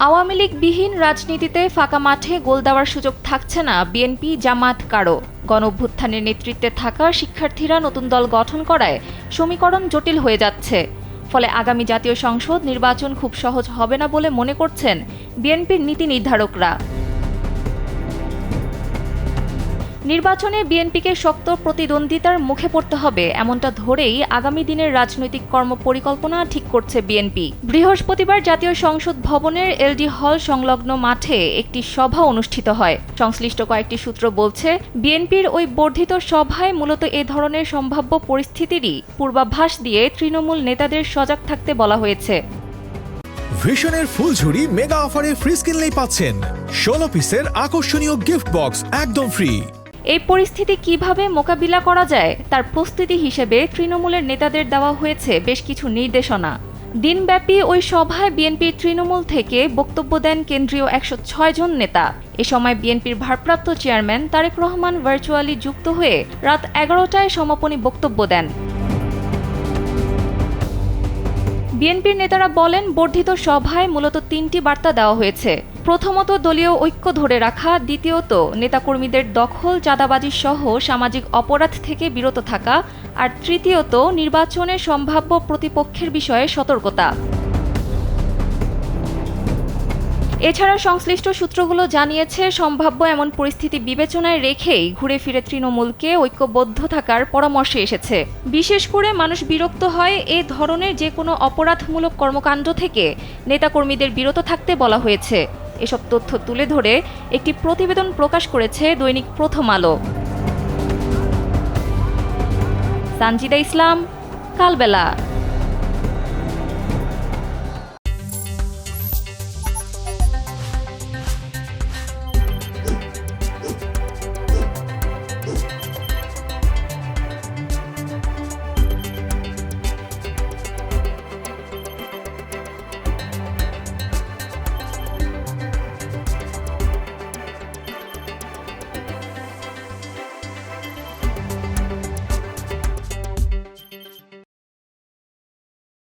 আওয়ামী লীগবিহীন রাজনীতিতে ফাঁকা মাঠে গোল দেওয়ার সুযোগ থাকছে না বিএনপি জামাত কারো। গণঅভ্যুত্থানের নেতৃত্বে থাকা শিক্ষার্থীরা নতুন দল গঠন করায় সমীকরণ জটিল হয়ে যাচ্ছে। ফলে আগামী জাতীয় সংসদ নির্বাচন খুব সহজ হবে না বলে মনে করছেন বিএনপির নীতি নির্ধারকরা। নির্বাচনে বিএনপিকে শক্ত প্রতিদ্বন্দ্বিতার মুখে পড়তে হবে এমনটা ধরেই আগামী দিনের রাজনৈতিক কর্মপরিকল্পনা ঠিক করছে বিএনপি। বৃহস্পতিবার জাতীয় সংসদ ভবনের এলডি হল সংলগ্ন মাঠে একটি সভা অনুষ্ঠিত হয়। সংশ্লিষ্ট কয়েকটি সূত্র বলছে, বিএনপির ওই বর্ধিত সভায় মূলত এ ধরনের সম্ভাব্য পরিস্থিতিরই পূর্বাভাস দিয়ে তৃণমূল নেতাদের সজাগ থাকতে বলা হয়েছে। ভিশনের ফুলঝুরি মেগা অফারে ফ্রিজ কিনলেই পাচ্ছেন 16 পিসের আকর্ষণীয় গিফট বক্স একদম ফ্রি। এই পরিস্থিতি কিভাবে মোকাবিলা করা যায় তার প্রস্তুতি হিসেবে তৃণমূলের নেতাদের দেওয়া হয়েছে বেশ কিছু নির্দেশনা। দিনব্যাপী ওই সভায় বিএনপির তৃণমূল থেকে বক্তব্য দেন কেন্দ্রীয় 106 জন নেতা। এ সময় বিএনপির ভারপ্রাপ্ত চেয়ারম্যান তারেক রহমান ভার্চুয়ালি যুক্ত হয়ে রাত 11টায় সমাপনী বক্তব্য দেন। বিএনপির নেতারা বলেন, বর্ধিত সভায় মূলত 3টি বার্তা দেওয়া হয়েছে। প্রথমত, দলীয় ঐক্য ধরে রাখা; দ্বিতীয়ত, নেতাকর্মীদের দখল, চাঁদাবাজি সহ সামাজিক অপরাধ থেকে বিরত থাকা; আর তৃতীয়ত, নির্বাচনে সম্ভাব্য প্রতিপক্ষের বিষয়ে সতর্কতা। এছাড়া সংশ্লিষ্ট সূত্রগুলো জানিয়েছে, সম্ভাব্য এমন পরিস্থিতি বিবেচনায় রেখেই ঘুরে ফিরে তৃণমূলকে ঐক্যবদ্ধ থাকার পরামর্শ এসেছে। বিশেষ করে মানুষ বিরক্ত হয় এ ধরনের যে কোনো অপরাধমূলক কর্মকাণ্ড থেকে নেতাকর্মীদের বিরত থাকতে বলা হয়েছে। এসব তথ্য তুলে ধরে একটি প্রতিবেদন প্রকাশ করেছে দৈনিক প্রথম আলো। সানজিদা ইসলাম, কালবেলা।